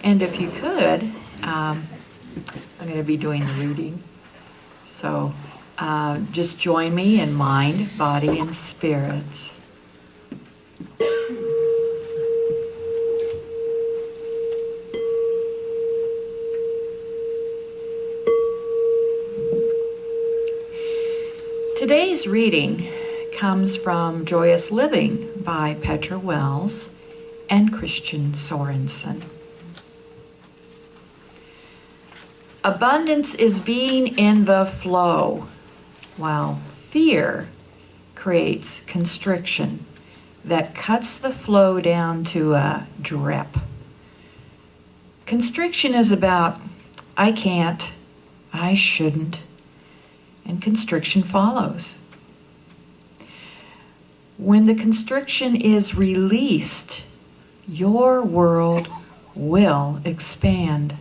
And if you could, I'm going to be doing the reading. So just join me in mind, body, and spirit. Today's reading comes from Joyous Living by Petra Wells and Christian Sorensen. Abundance is being in the flow, while fear creates constriction that cuts the flow down to a drip. Constriction is about, I can't, I shouldn't, and constriction follows. When the constriction is released, your world will expand.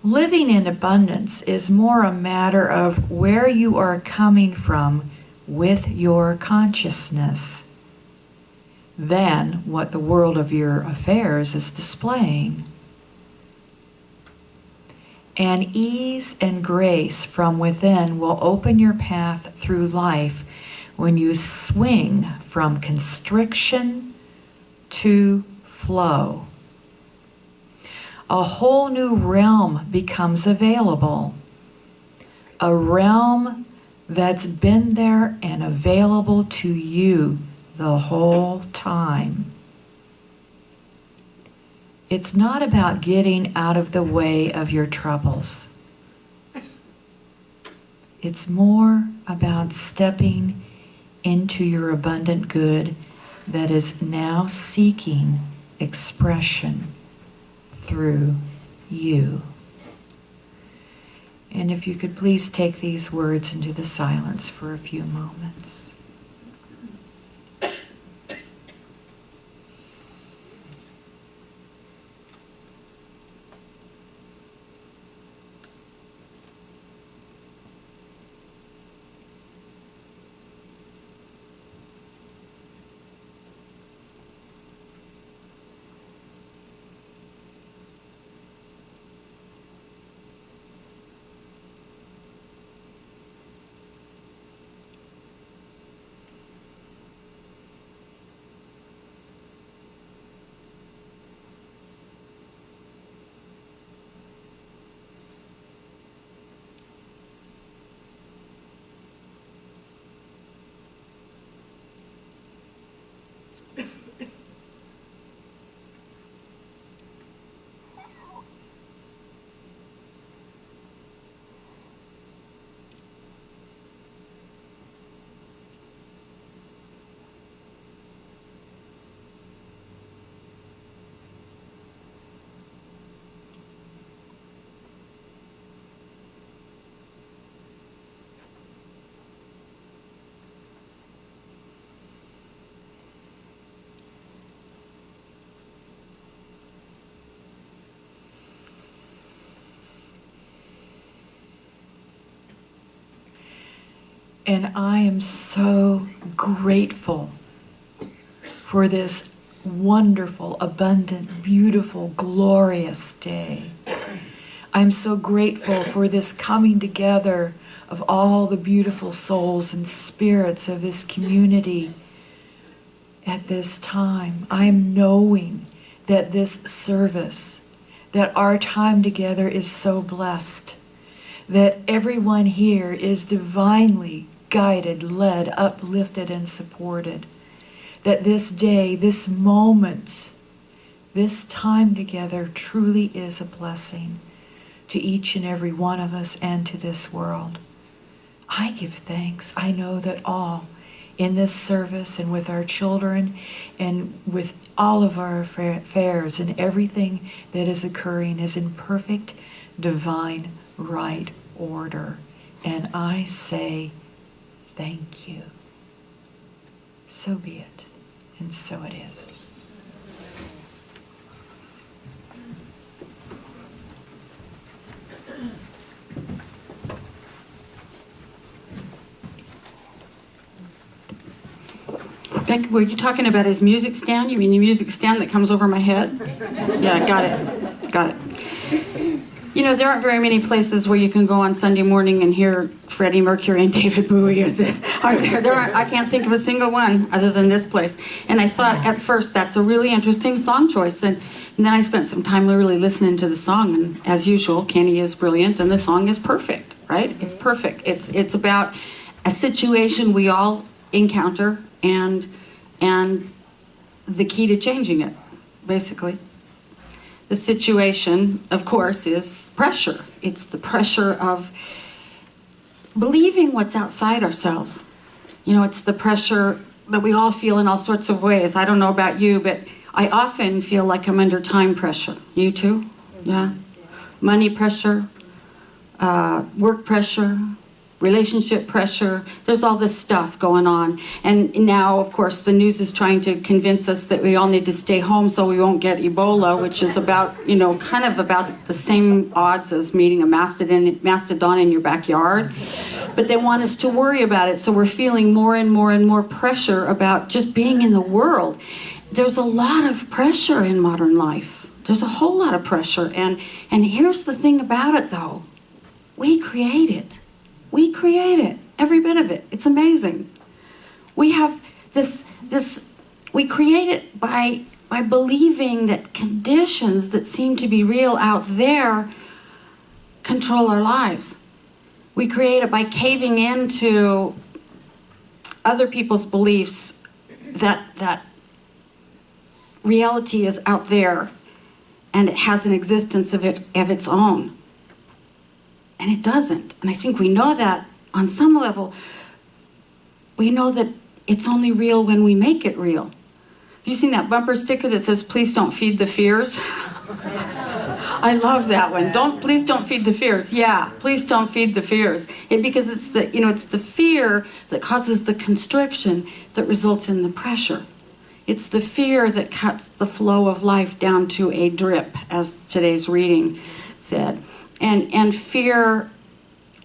Living in abundance is more a matter of where you are coming from with your consciousness than what the world of your affairs is displaying. And ease and grace from within will open your path through life when you swing from constriction to flow. A whole new realm becomes available. A realm that's been there and available to you the whole time. It's not about getting out of the way of your troubles. It's more about stepping into your abundant good that is now seeking expression through you. And if you could please take these words into the silence for a few moments. And I am so grateful for this wonderful, abundant, beautiful, glorious day. I'm so grateful for this coming together of all the beautiful souls and spirits of this community at this time. I'm knowing that this service, that our time together is so blessed, that everyone here is divinely guided, led, uplifted, and supported. That this day, this moment, this time together truly is a blessing to each and every one of us and to this world. I give thanks. I know that all in this service and with our children and with all of our affairs and everything that is occurring is in perfect divine right order. And I say thank you. So be it, and so it is. Becky, were you talking about his music stand? You mean the music stand that comes over my head? Yeah, got it. Got it. You know, there aren't very many places where you can go on Sunday morning and hear Freddie Mercury and David Bowie, is it? I can't think of a single one other than this place. And I thought at first that's a really interesting song choice. And then I spent some time really listening to the song. And as usual, Kenny is brilliant and the song is perfect, right? It's perfect. It's about a situation we all encounter and the key to changing it, basically. The situation, of course, is pressure. It's the pressure of believing what's outside ourselves. You know, it's the pressure that we all feel in all sorts of ways. I don't know about you, but I often feel like I'm under time pressure. You too? Yeah? Money pressure, work pressure, relationship pressure. There's all this stuff going on. And now, of course, the news is trying to convince us that we all need to stay home so we won't get Ebola, which is about, you know, kind of about the same odds as meeting a mastodon in your backyard. But they want us to worry about it, so we're feeling more and more and more pressure about just being in the world. There's a lot of pressure in modern life. There's a whole lot of pressure. And here's the thing about it, though. We create it. We create it, every bit of it. It's amazing. We have we create it by believing that conditions that seem to be real out there control our lives. We create it by caving into other people's beliefs that reality is out there and it has an existence of its own. And it doesn't. And I think we know that on some level. We know that it's only real when we make it real. Have you seen that bumper sticker that says, "Please don't feed the fears"? I love that one. Please don't feed the fears. Yeah, please don't feed the fears. Because it's the fear that causes the constriction that results in the pressure. It's the fear that cuts the flow of life down to a drip, as today's reading said. And fear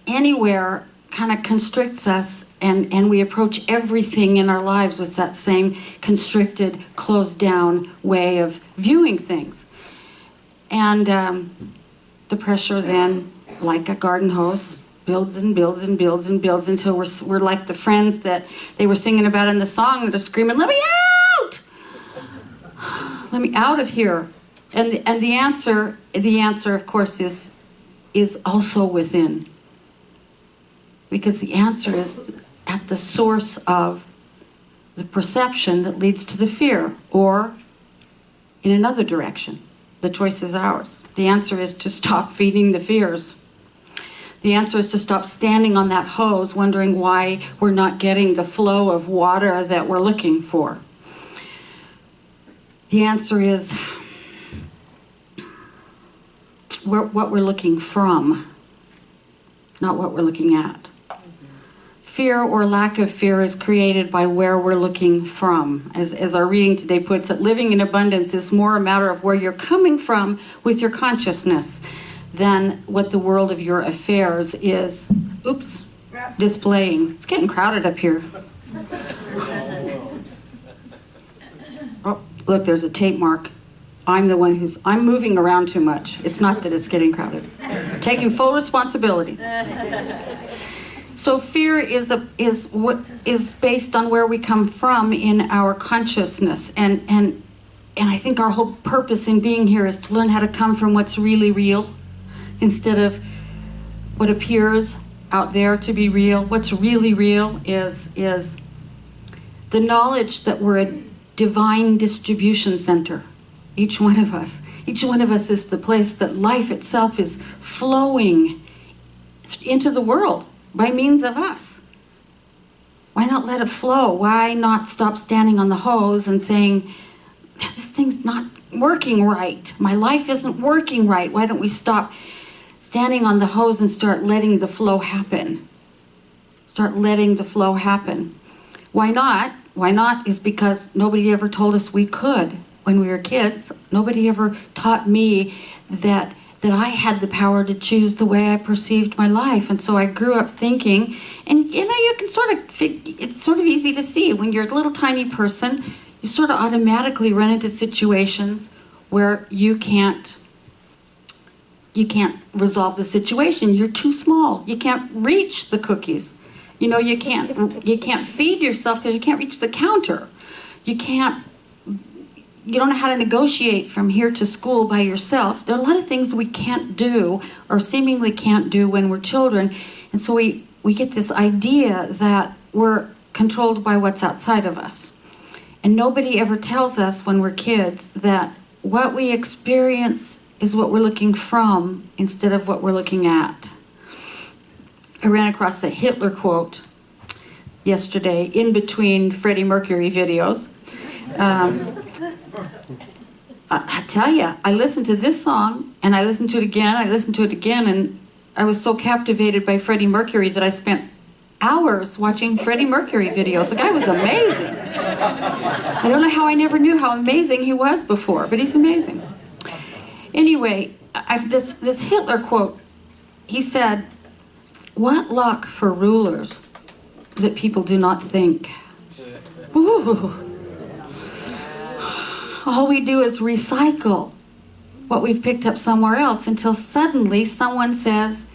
anywhere kind of constricts us, and we approach everything in our lives with that same constricted, closed down way of viewing things. And the pressure then, like a garden hose, builds and builds and builds and builds until we're like the friends that they were singing about in the song that are screaming, "Let me out! Let me out of here." And the answer, of course, is also within. Because the answer is at the source of the perception that leads to the fear, or in another direction. The choice is ours. The answer is to stop feeding the fears. The answer is to stop standing on that hose wondering why we're not getting the flow of water that we're looking for. The answer is what we're looking from, not what we're looking at. Fear or lack of fear is created by where we're looking from. As our reading today puts it, living in abundance is more a matter of where you're coming from with your consciousness than what the world of your affairs is, displaying. It's getting crowded up here. Oh, look, there's a tape mark. I'm the one I'm moving around too much. It's not that it's getting crowded. Taking full responsibility. So fear is what is based on where we come from in our consciousness. And I think our whole purpose in being here is to learn how to come from what's really real instead of what appears out there to be real. What's really real is the knowledge that we're a divine distribution center. Each one of us. Each one of us is the place that life itself is flowing into the world by means of us. Why not let it flow? Why not stop standing on the hose and saying, this thing's not working right. My life isn't working right. Why don't we stop standing on the hose and start letting the flow happen? Start letting the flow happen. Why not? Why not is because nobody ever told us we could. When we were kids, nobody ever taught me that that I had the power to choose the way I perceived my life. And so I grew up thinking, and you can it's sort of easy to see when you're a little tiny person, you sort of automatically run into situations where you can't resolve the situation. You're too small. You can't reach the cookies. You can't feed yourself because you can't reach the counter. You don't know how to negotiate from here to school by yourself. There are a lot of things we can't do or seemingly can't do when we're children. And so we get this idea that we're controlled by what's outside of us. And nobody ever tells us when we're kids that what we experience is what we're looking from instead of what we're looking at. I ran across a Hitler quote yesterday in between Freddie Mercury videos. I tell you, I listened to this song, and I listened to it again, and I was so captivated by Freddie Mercury that I spent hours watching Freddie Mercury videos. The guy was amazing. I don't know how I never knew how amazing he was before, but he's amazing. Anyway, this Hitler quote, he said, "What luck for rulers that people do not think." Ooh. All we do is recycle what we've picked up somewhere else until suddenly someone says,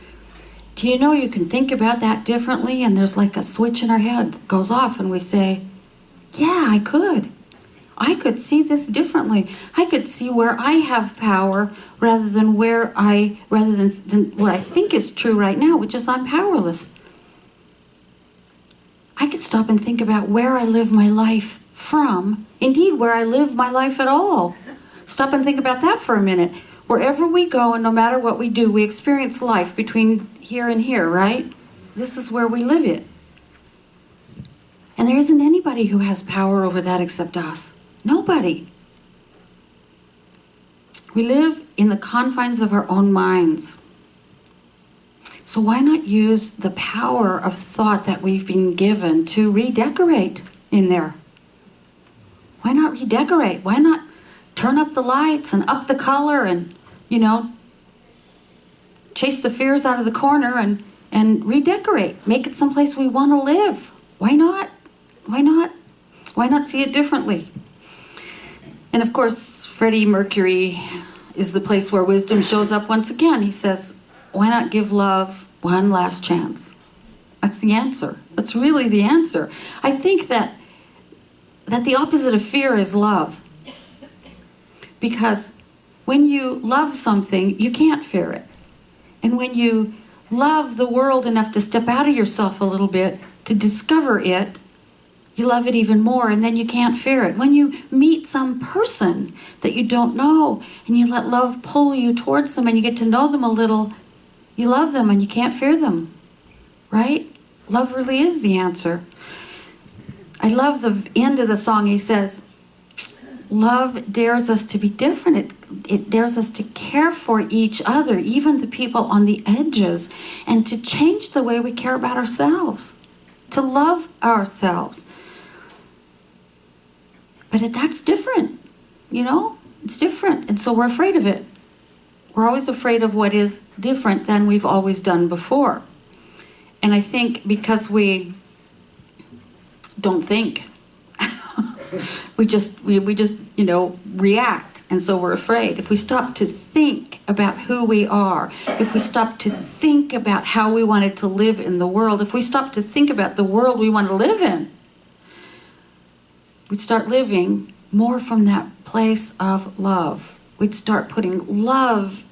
"Do you know you can think about that differently?" And there's like a switch in our head that goes off and we say, "Yeah, I could. I could see this differently. I could see where I have power rather than what I think is true right now, which is I'm powerless. I could stop and think about where I live my life from, indeed where I live my life at all. Stop and think about that for a minute. Wherever we go and no matter what we do, we experience life between here and here, right? This is where we live it. And there isn't anybody who has power over that except us. Nobody. We live in the confines of our own minds. So why not use the power of thought that we've been given to redecorate in there? Why not redecorate? Why not turn up the lights and up the color and, chase the fears out of the corner and redecorate? Make it someplace we want to live. Why not? Why not? Why not see it differently? And of course, Freddie Mercury is the place where wisdom shows up once again. He says, why not give love one last chance? That's the answer. That's really the answer. I think that the opposite of fear is love. Because when you love something, you can't fear it. And when you love the world enough to step out of yourself a little bit, to discover it, you love it even more, and then you can't fear it. When you meet some person that you don't know, and you let love pull you towards them, and you get to know them a little, you love them and you can't fear them, right? Love really is the answer. I love the end of the song. He says, love dares us to be different. It dares us to care for each other, even the people on the edges, and to change the way we care about ourselves, to love ourselves. But that's different, It's different, and so we're afraid of it. We're always afraid of what is different than we've always done before. And I think because we don't think, we just react, and so we're afraid. If we stop to think about who we are, if we stop to think about how we wanted to live in the world, if we stop to think about the world we want to live in, we'd start living more from that place of love. We'd start putting love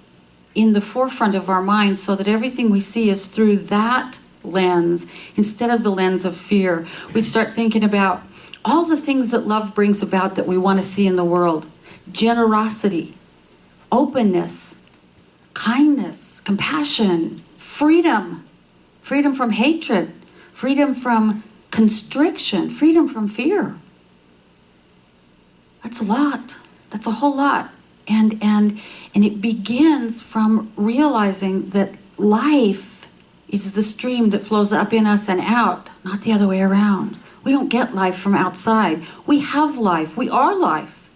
in the forefront of our minds so that everything we see is through that lens instead of the lens of fear. We'd start thinking about all the things that love brings about that we want to see in the world. Generosity, openness, kindness, compassion, freedom, freedom from hatred, freedom from constriction, freedom from fear. That's a lot. That's a whole lot. And it begins from realizing that life is the stream that flows up in us and out, not the other way around. We don't get life from outside. We have life. We are life.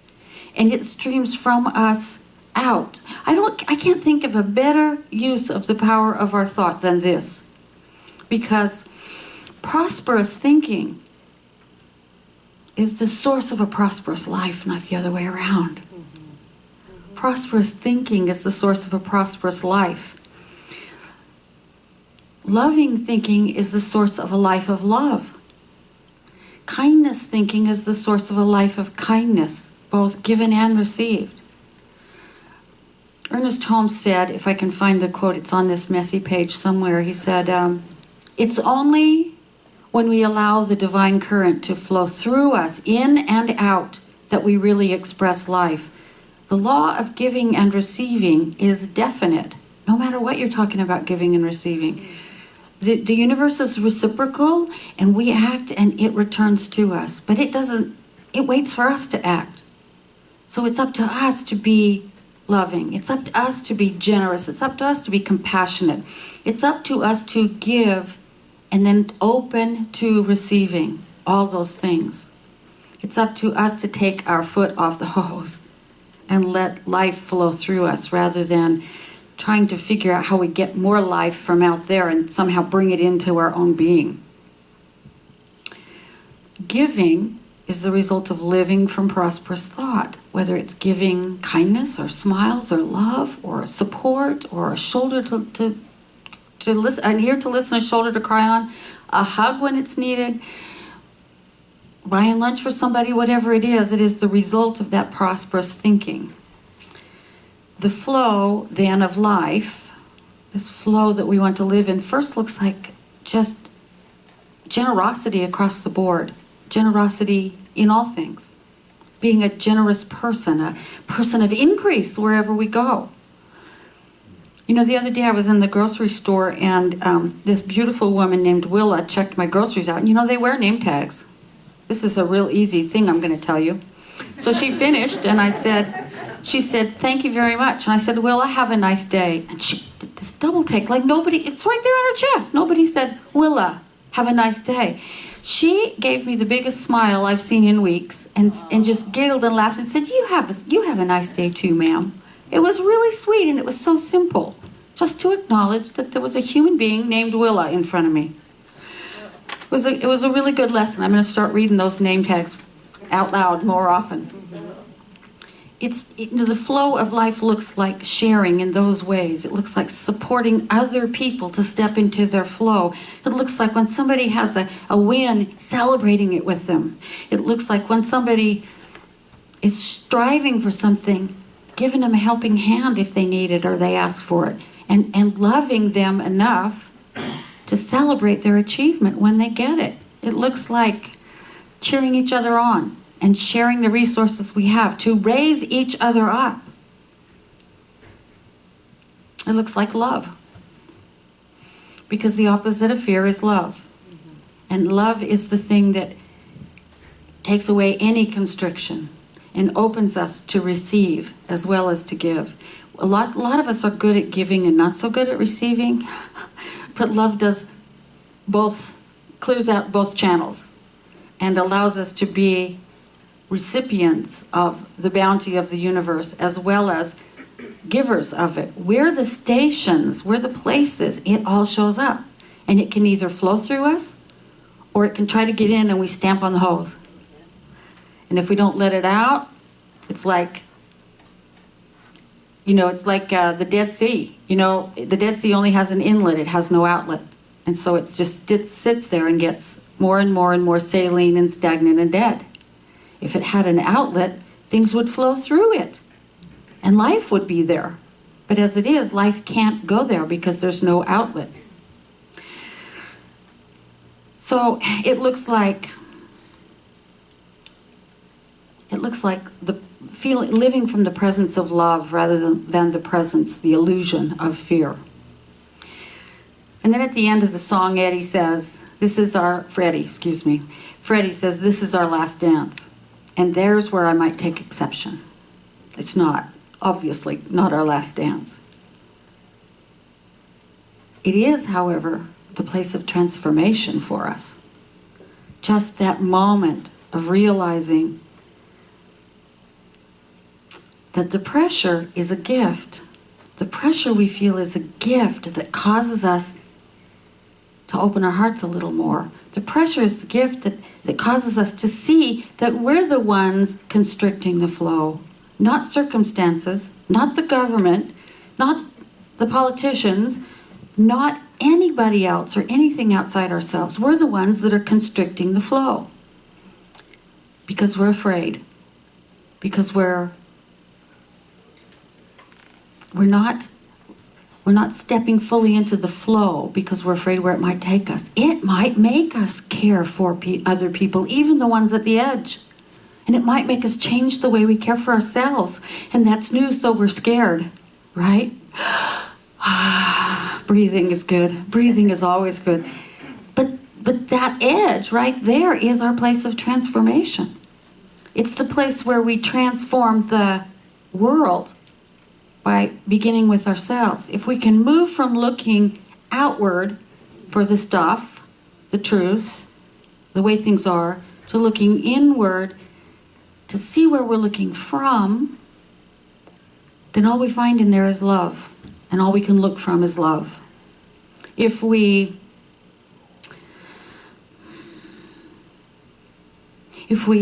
And it streams from us out. I can't think of a better use of the power of our thought than this. Because prosperous thinking is the source of a prosperous life, not the other way around. Prosperous thinking is the source of a prosperous life. Loving thinking is the source of a life of love. Kindness thinking is the source of a life of kindness, both given and received. Ernest Holmes said, if I can find the quote, it's on this messy page somewhere, he said, it's only when we allow the divine current to flow through us, in and out, that we really express life. The law of giving and receiving is definite, no matter what you're talking about giving and receiving. The universe is reciprocal, and we act and it returns to us. But it waits for us to act. So it's up to us to be loving. It's up to us to be generous. It's up to us to be compassionate. It's up to us to give and then open to receiving all those things. It's up to us to take our foot off the hose and let life flow through us rather than trying to figure out how we get more life from out there and somehow bring it into our own being. Giving is the result of living from prosperous thought, whether it's giving kindness or smiles or love or support or a shoulder to listen, an ear to listen, a shoulder to cry on, a hug when it's needed, buying lunch for somebody, whatever it is the result of that prosperous thinking. The flow, then, of life, this flow that we want to live in, first looks like just generosity across the board. Generosity in all things. Being a generous person, a person of increase wherever we go. You know, the other day I was in the grocery store and this beautiful woman named Willa checked my groceries out. And you know, they wear name tags. This is a real easy thing I'm going to tell you. So she finished and she said, thank you very much. And I said, Willa, have a nice day. And she did this double take, like nobody, it's right there on her chest. Nobody said, Willa, have a nice day. She gave me the biggest smile I've seen in weeks and just giggled and laughed and said, you have a nice day too, ma'am. It was really sweet and it was so simple. Just to acknowledge that there was a human being named Willa in front of me. It was a really good lesson. I'm going to start reading those name tags out loud more often. The flow of life looks like sharing in those ways. It looks like supporting other people to step into their flow. It looks like when somebody has a win, celebrating it with them. It looks like when somebody is striving for something, giving them a helping hand if they need it or they ask for it, and loving them enough to celebrate their achievement when they get it. It looks like cheering each other on and sharing the resources we have to raise each other up. It looks like love. Because the opposite of fear is love. And love is the thing that takes away any constriction and opens us to receive as well as to give. A lot of us are good at giving and not so good at receiving. But love does both, clears out both channels and allows us to be recipients of the bounty of the universe as well as givers of it. We're the stations, we're the places it all shows up. And it can either flow through us or it can try to get in and we stamp on the hose. And if we don't let it out, it's like, the Dead Sea. The Dead Sea only has an inlet, it has no outlet. And so it sits there and gets more and more and more saline and stagnant and dead. If it had an outlet, things would flow through it. And life would be there. But as it is, life can't go there because there's no outlet. So it looks like the feeling, living from the presence of love rather than the illusion of fear. And then at the end of the song, Freddie says, this is our last dance. And there's where I might take exception. It's obviously not our last dance. It is, however, the place of transformation for us. Just that moment of realizing that the pressure is a gift. The pressure we feel is a gift that causes us to open our hearts a little more. The pressure is the gift that causes us to see that we're the ones constricting the flow, not circumstances, not the government, not the politicians, not anybody else or anything outside ourselves. We're the ones that are constricting the flow because we're afraid, because we're not stepping fully into the flow because we're afraid where it might take us. It might make us care for other people, even the ones at the edge. And it might make us change the way we care for ourselves. And that's new, so we're scared, right? Breathing is good. Breathing is always good. But that edge right there is our place of transformation. It's the place where we transform the world by beginning with ourselves. If we can move from looking outward for the stuff, the truth, the way things are, to looking inward to see where we're looking from, then all we find in there is love. And all we can look from is love. If we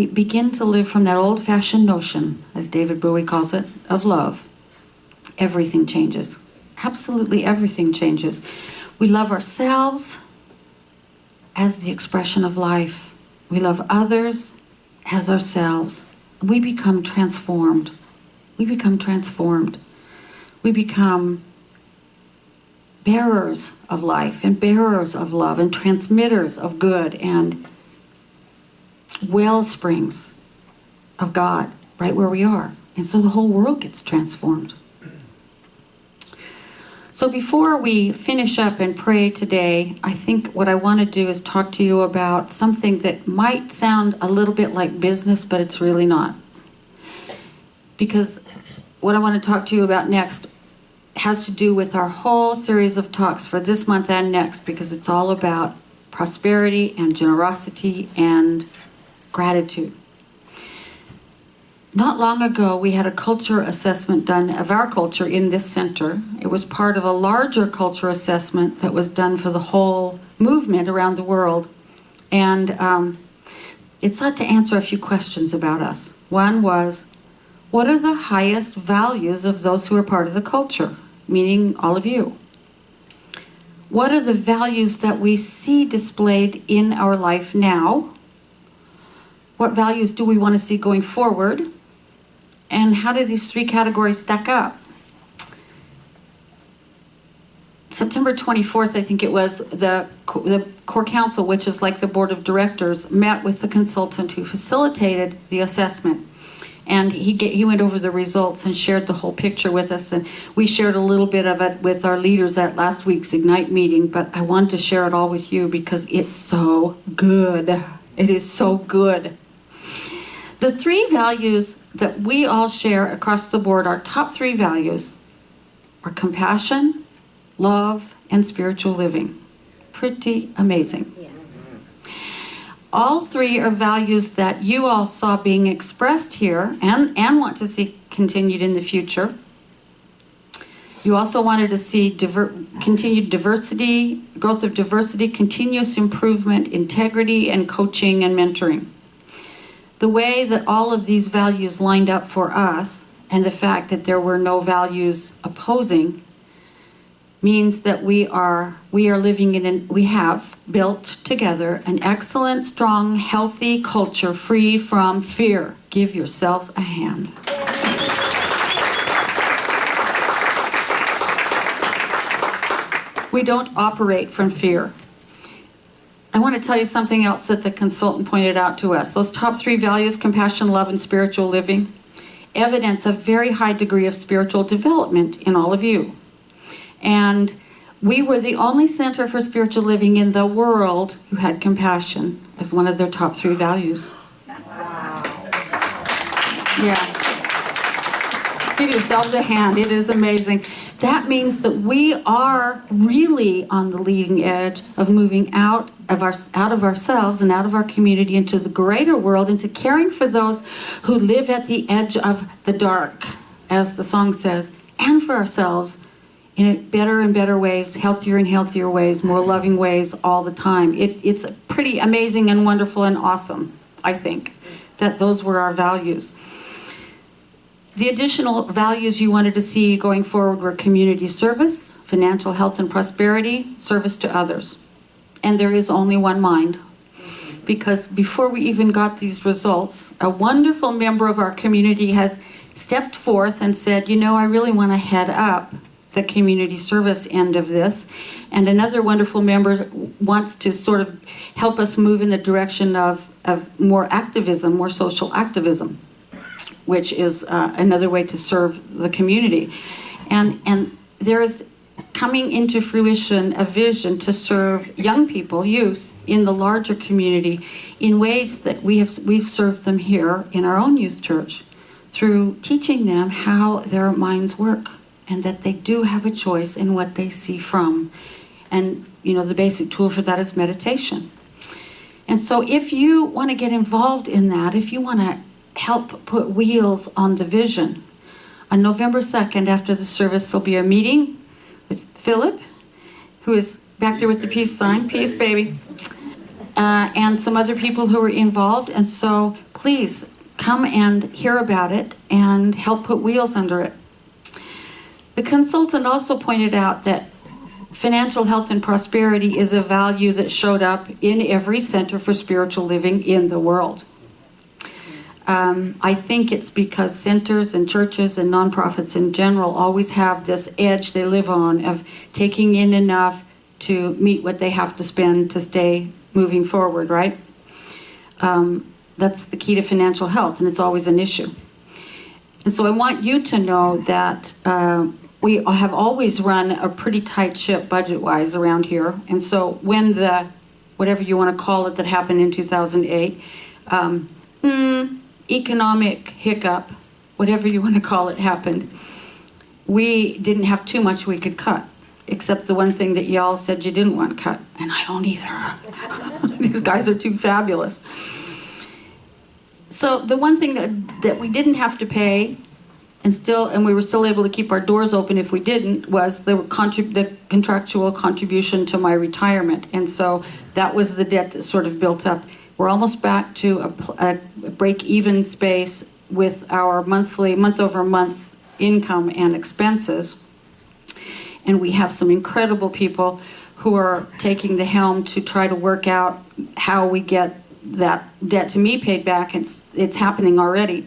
begin to live from that old-fashioned notion, as David Bowie calls it, of love, everything changes. Absolutely everything changes. We love ourselves as the expression of life. We love others as ourselves. We become transformed. We become transformed. We become bearers of life and bearers of love and transmitters of good and well springs of God right where we are. And so the whole world gets transformed. So before we finish up and pray today, I think what I want to do is talk to you about something that might sound a little bit like business, but it's really not. Because what I want to talk to you about next has to do with our whole series of talks for this month and next, because it's all about prosperity and generosity and gratitude. Not long ago, we had a culture assessment done of our culture in this center. It was part of a larger culture assessment that was done for the whole movement around the world. And it sought to answer a few questions about us. One was, what are the highest values of those who are part of the culture, meaning all of you? What are the values that we see displayed in our life now? What values do we want to see going forward? And how do these three categories stack up? September 24th, I think it was, the core council, which is like the board of directors, met with the consultant who facilitated the assessment. And he went over the results and shared the whole picture with us. And we shared a little bit of it with our leaders at last week's Ignite meeting. But I wanted to share it all with you because it's so good. It is so good. The three values that we all share across the board, our top three values, are compassion, love, and spiritual living. Pretty amazing. Yes. All three are values that you all saw being expressed here and want to see continued in the future. You also wanted to see continued diversity, growth of diversity, continuous improvement, integrity, and coaching and mentoring. The way that all of these values lined up for us, and the fact that there were no values opposing, means that we are living in we have built together an excellent, strong, healthy culture free from fear. Give yourselves a hand. We don't operate from fear. I want to tell you something else that the consultant pointed out to us. Those top three values, compassion, love, and spiritual living, evidence a very high degree of spiritual development in all of you. And we were the only center for spiritual living in the world who had compassion as one of their top three values. Wow. Yeah. Give yourselves a hand. It is amazing. That means that we are really on the leading edge of moving out of ourselves and out of our community into the greater world, into caring for those who live at the edge of the dark, as the song says, and for ourselves in better and better ways, healthier and healthier ways, more loving ways all the time. It's pretty amazing and wonderful and awesome, I think, that those were our values. The additional values you wanted to see going forward were community service, financial health and prosperity, service to others. And there is only one mind. Because before we even got these results, a wonderful member of our community has stepped forth and said, you know, I really want to head up the community service end of this. And another wonderful member wants to sort of help us move in the direction of more activism, more social activism, which is another way to serve the community. And there is coming into fruition a vision to serve young people, youth, in the larger community in ways that we've served them here in our own youth church, through teaching them how their minds work and that they do have a choice in what they see from. And, you know, the basic tool for that is meditation. And so if you want to get involved in that, if you want to help put wheels on the vision, on November 2nd after the service, there'll be a meeting with Philip, who is back there with the peace sign, peace baby, and some other people who are involved. And so please come and hear about it and help put wheels under it. The consultant also pointed out that financial health and prosperity is a value that showed up in every center for spiritual living in the world. I think it's because centers and churches and nonprofits in general always have this edge they live on of taking in enough to meet what they have to spend to stay moving forward, right? That's the key to financial health, and it's always an issue. And so I want you to know that we have always run a pretty tight ship budget-wise around here. And so when the, whatever you want to call it, that happened in 2008, economic hiccup, whatever you want to call it, happened, we didn't have too much we could cut, except the one thing that y'all said you didn't want cut. And I don't either. These guys are too fabulous. So the one thing that we didn't have to pay, and we were still able to keep our doors open if we didn't, was the contractual contribution to my retirement. And so that was the debt that sort of built up. We're almost back to a break-even space with our month-over-month income and expenses. And we have some incredible people who are taking the helm to try to work out how we get that debt to me paid back. It's happening already.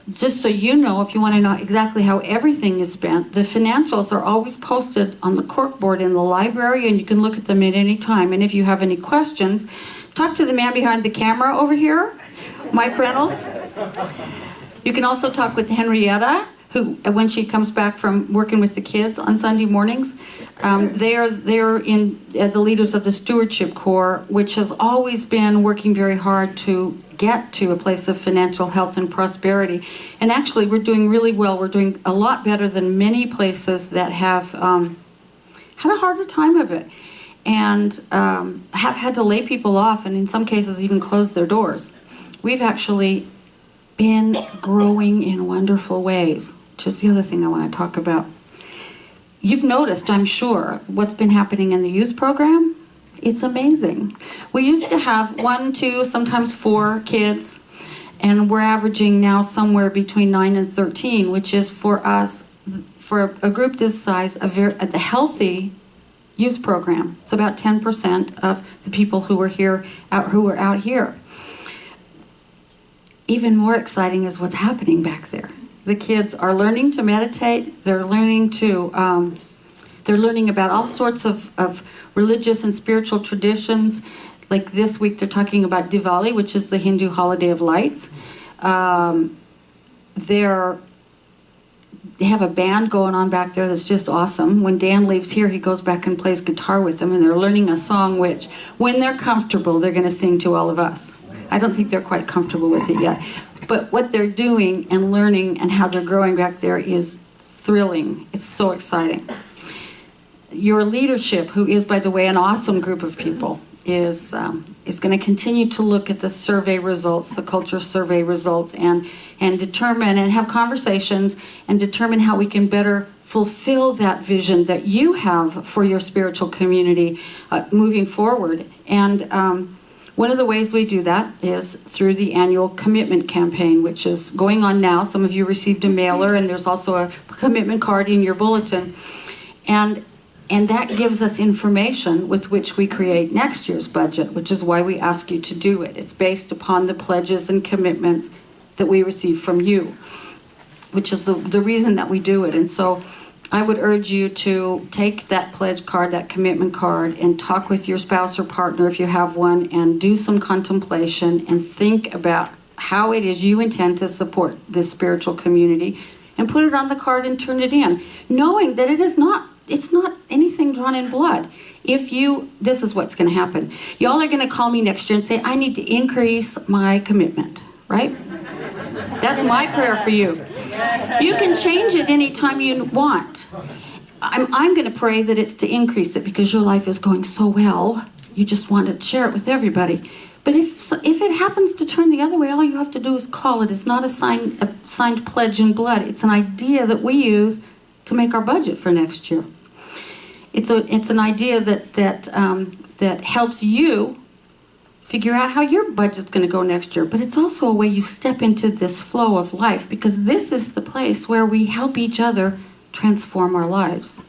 Just so you know, if you want to know exactly how everything is spent, the financials are always posted on the corkboard in the library, and you can look at them at any time. And if you have any questions, talk to the man behind the camera over here, Mike Reynolds. You can also talk with Henrietta, who, when she comes back from working with the kids on Sunday mornings, they are the leaders of the Stewardship Corps, which has always been working very hard to get to a place of financial health and prosperity. And actually, we're doing really well. We're doing a lot better than many places that have had a harder time of it, and have had to lay people off, and in some cases even close their doors. We've actually been growing in wonderful ways, which is the other thing I want to talk about. You've noticed, I'm sure, what's been happening in the youth program. It's amazing. We used to have 1, 2, sometimes 4 kids, and we're averaging now somewhere between 9 and 13, which is for us, for a group this size, a healthy youth program. It's about 10% of the people who are out here. Even more exciting is what's happening back there. The kids are learning to meditate. They're learning about all sorts of religious and spiritual traditions. Like this week, they're talking about Diwali, which is the Hindu holiday of lights. They have a band going on back there that's just awesome. When Dan leaves here, he goes back and plays guitar with them, and they're learning a song which, when they're comfortable, they're going to sing to all of us. I don't think they're quite comfortable with it yet. But what they're doing and learning and how they're growing back there is thrilling. It's so exciting. Your leadership, who is, by the way, an awesome group of people, is going to continue to look at the survey results, the culture survey results, and determine and have conversations and determine how we can better fulfill that vision that you have for your spiritual community moving forward. And one of the ways we do that is through the annual commitment campaign, which is going on now. Some of you received a mailer, and there's also a commitment card in your bulletin. And that gives us information with which we create next year's budget, which is why we ask you to do it. It's based upon the pledges and commitments that we receive from you, which is the reason that we do it. And so I would urge you to take that pledge card, that commitment card, and talk with your spouse or partner if you have one, and do some contemplation and think about how it is you intend to support this spiritual community, and put it on the card and turn it in, knowing that it's not anything drawn in blood. This is what's going to happen. Y'all are going to call me next year and say, I need to increase my commitment, right? That's my prayer for you. You can change it anytime you want. I'm going to pray that it's to increase it because your life is going so well. You just want to share it with everybody. But if it happens to turn the other way, all you have to do is call it. It's not a signed pledge in blood. It's an idea that we use to make our budget for next year. It's an idea that helps you figure out how your budget's going to go next year. But it's also a way you step into this flow of life, because this is the place where we help each other transform our lives,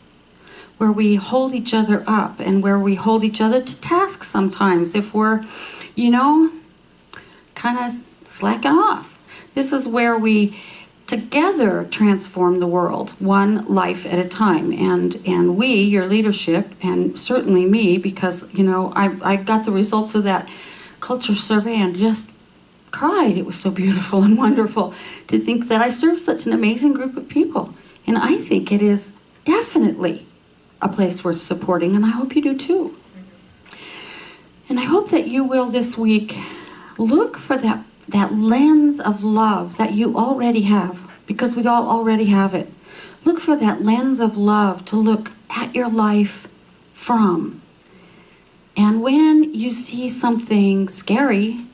where we hold each other up, and where we hold each other to task sometimes if we're, kind of slacking off. This is where we together transform the world, one life at a time. And we, your leadership, and certainly me, because, I got the results of that culture survey and just cried. It was so beautiful and wonderful to think that I serve such an amazing group of people. And I think it is definitely a place worth supporting, and I hope you do too. And I hope that you will this week look for that lens of love that you already have, because we all already have it. Look for that lens of love to look at your life from. And when you see something scary,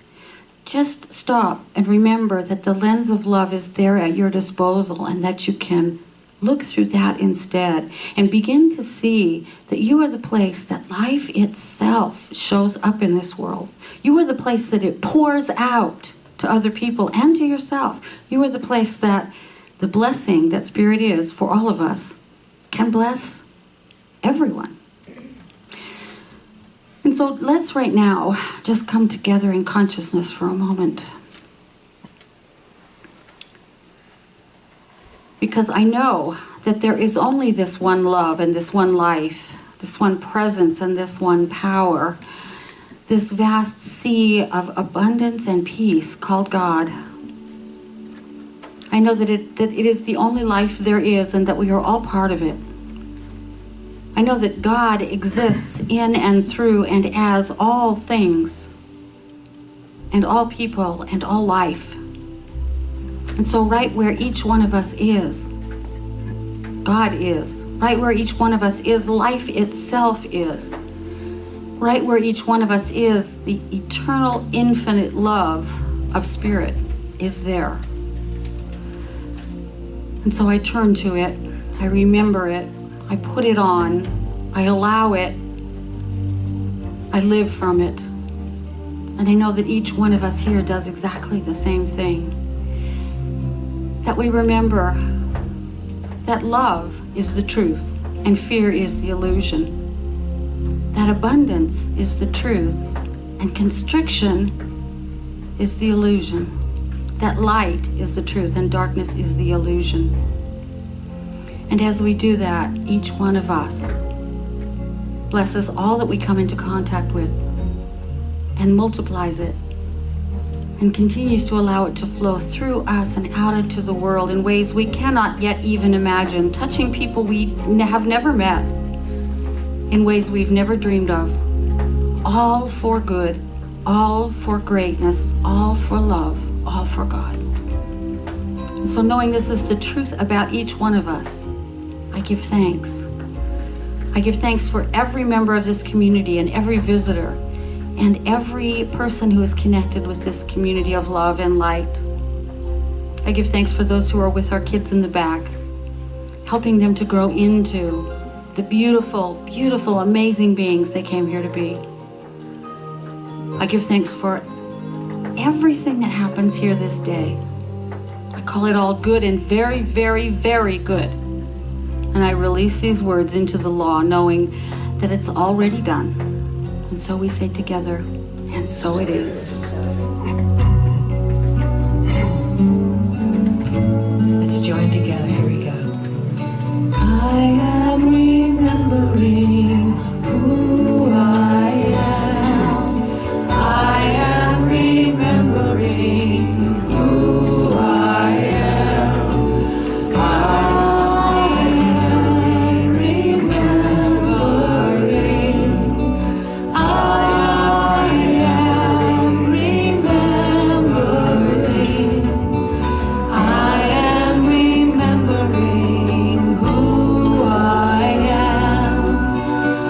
just stop and remember that the lens of love is there at your disposal, and that you can look through that instead and begin to see that you are the place that life itself shows up in this world. You are the place that it pours out to other people and to yourself. You are the place that the blessing that Spirit is for all of us can bless everyone. And so let's right now just come together in consciousness for a moment. Because I know that there is only this one love and this one life, this one presence and this one power, this vast sea of abundance and peace called God. I know that it is the only life there is, and that we are all part of it. I know that God exists in and through and as all things, and all people, and all life. And so right where each one of us is, God is. Right where each one of us is, life itself is. Right where each one of us is, the eternal, infinite love of Spirit is there. And so I turn to it, I remember it, I put it on, I allow it, I live from it. And I know that each one of us here does exactly the same thing. That we remember that love is the truth and fear is the illusion. That abundance is the truth and constriction is the illusion. That light is the truth and darkness is the illusion. And as we do that, each one of us blesses all that we come into contact with and multiplies it and continues to allow it to flow through us and out into the world in ways we cannot yet even imagine, touching people we have never met in ways we've never dreamed of, all for good, all for greatness, all for love, all for God. And so knowing this is the truth about each one of us, I give thanks. I give thanks for every member of this community and every visitor, and every person who is connected with this community of love and light. I give thanks for those who are with our kids in the back, helping them to grow into the beautiful, beautiful, amazing beings they came here to be. I give thanks for everything that happens here this day. I call it all good and very, very, very good. And I release these words into the law, knowing that it's already done. And so we say together, and so it is. Let's join together. Here we go. I am remembering who I am. I am remembering who I am. I am remembering. I am remembering. I am remembering who I am.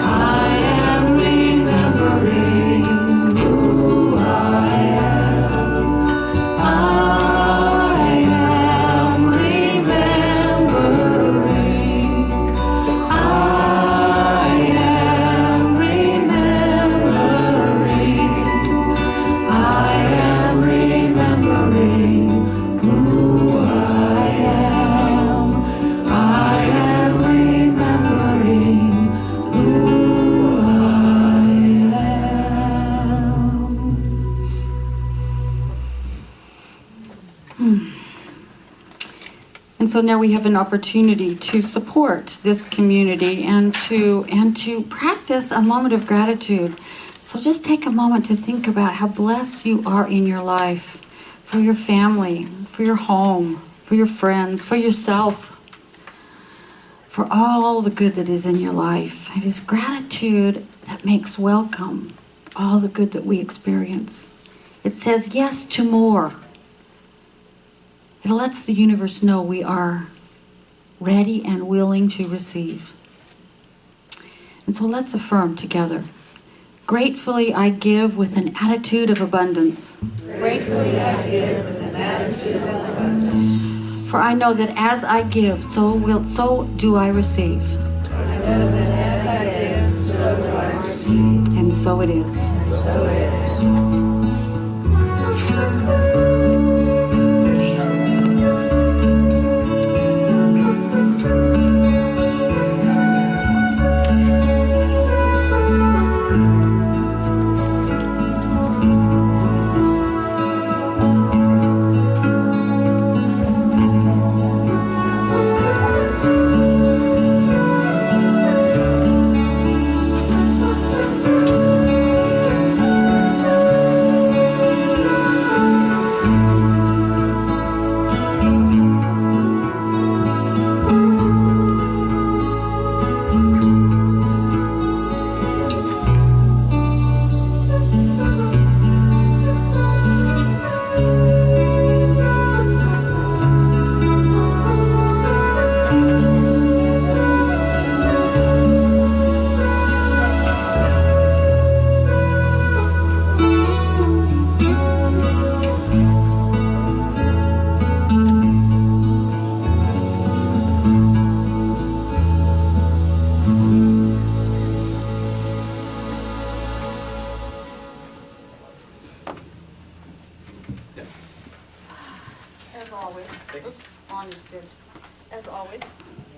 I am remembering who I am. I am remembering. I am remembering. I am remembering who I am. I am remembering who I am. And so now we have an opportunity to support this community and to practice a moment of gratitude. So just take a moment to think about how blessed you are in your life, for your family, for your home, for your friends, for yourself, for all the good that is in your life. It is gratitude that makes welcome all the good that we experience. It says yes to more. It lets the universe know we are ready and willing to receive. And so let's affirm together. Gratefully I give with an attitude of abundance. Gratefully I give with an attitude of abundance. For I know that as I give, so do I receive. I know that as I give, so do I receive. And so it is. So it is.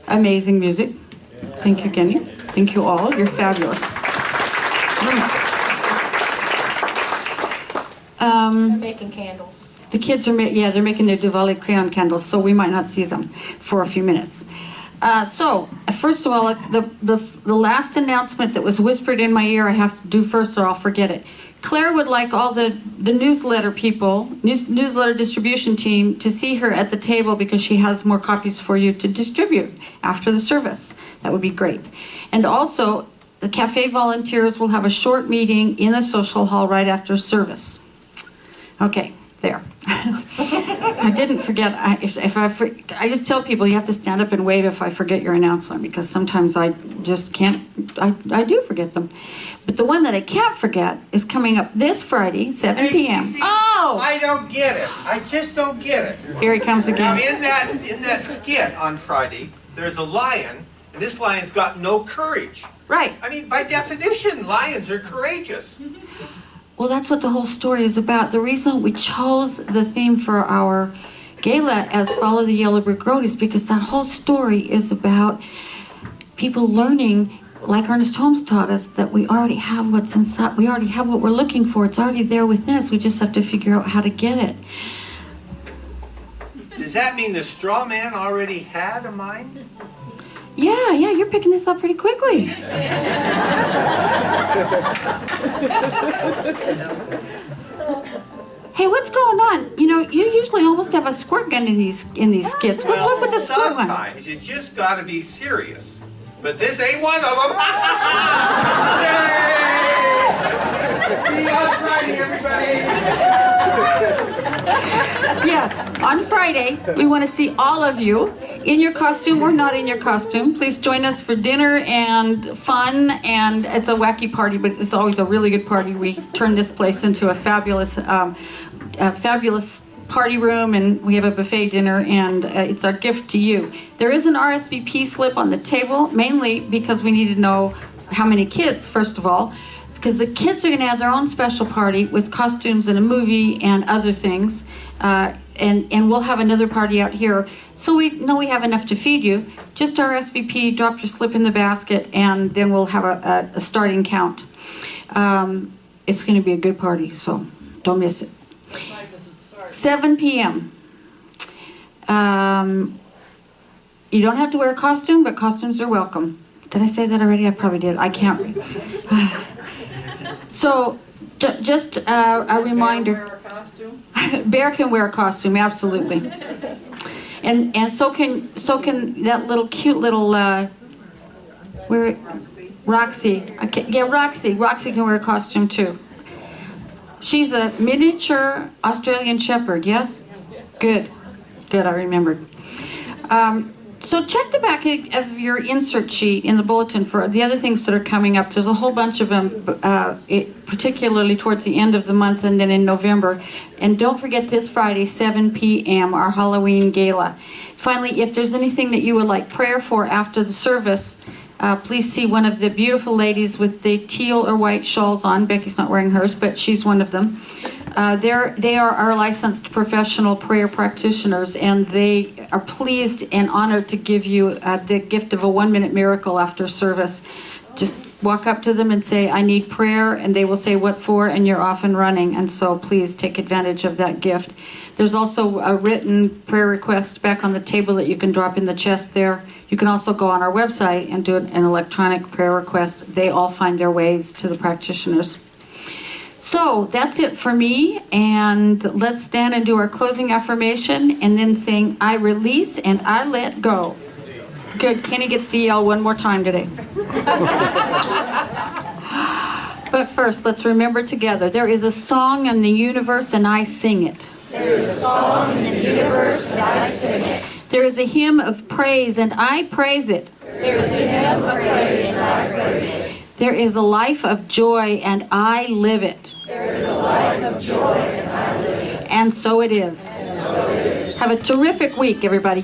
Amazing music. Thank you, Kenny. Thank you all. You're fabulous. They're making candles. The kids are they're making their Diwali crayon candles, so we might not see them for a few minutes. So, first of all, the last announcement that was whispered in my ear I have to do first or I'll forget it. Claire would like all the newsletter people, newsletter distribution team, to see her at the table because she has more copies for you to distribute after the service. That would be great. And also, the cafe volunteers will have a short meeting in the social hall right after service. Okay, there. I didn't forget. I just tell people you have to stand up and wave if I forget your announcement, because sometimes I just can't. I do forget them. But the one that I can't forget is coming up this Friday, 7 p.m. See, Oh! I don't get it. I just don't get it. Here he comes Now, again. in that skit on Friday, there's a lion, and this lion's got no courage. Right. I mean, by definition, lions are courageous. Well, that's what the whole story is about. The reason we chose the theme for our gala as Follow the Yellow Brick Road is because that whole story is about people learning, like Ernest Holmes taught us, that we already have what's inside. We already have what we're looking for. It's already there within us. We just have to figure out how to get it. Does that mean the straw man already had a mind? Yeah, you're picking this up pretty quickly. Hey, what's going on? You know, you usually almost have a squirt gun in these skits. What's up with the squirt gun? Sometimes you just got to be serious. But this ain't one of them. See you on Friday, everybody. Yes, on Friday, we want to see all of you in your costume or not in your costume. Please join us for dinner and fun, and it's a wacky party, but it's always a really good party. We turn this place into a fabulous party room, and we have a buffet dinner, and it's our gift to you. There is an RSVP slip on the table, mainly because we need to know how many kids, first of all, because the kids are going to have their own special party with costumes and a movie and other things. And we'll have another party out here. So we know we have enough to feed you. Just RSVP, drop your slip in the basket, and then we'll have a starting count. It's going to be a good party, so don't miss it. 7 p.m. You don't have to wear a costume, but costumes are welcome. Did I say that already? I probably did. I can't. So, just a reminder. Bear can wear a costume, absolutely. And so can that little cute little Roxy. Roxy can wear a costume too. She's a miniature Australian Shepherd, yes? Good, I remembered. So check the back of your insert sheet in the bulletin for the other things that are coming up. There's a whole bunch of them, particularly towards the end of the month and then in November. And don't forget this Friday, 7 p.m., our Halloween Gala. Finally, if there's anything that you would like prayer for after the service, please see one of the beautiful ladies with the teal or white shawls on. Becky's not wearing hers, but she's one of them. They are our licensed professional prayer practitioners, and they are pleased and honored to give you the gift of a 1-minute miracle after service. Just walk up to them and say, I need prayer, and they will say what for, and you're off and running. And so please take advantage of that gift. There's also a written prayer request back on the table that you can drop in the chest there. You can also go on our website and do an electronic prayer request. They all find their ways to the practitioners. So that's it for me, and let's stand and do our closing affirmation and then sing, I release and I let go. Good, Kenny gets to yell one more time today. But first, let's remember together, there is a song in the universe and I sing it. There is a song in the universe and I sing it. There is a hymn of praise and I praise it. There is a hymn of praise and I praise it. There is a life of joy and I live it. There is a life of joy and I live it. And so it is. And so it is. Have a terrific week, everybody.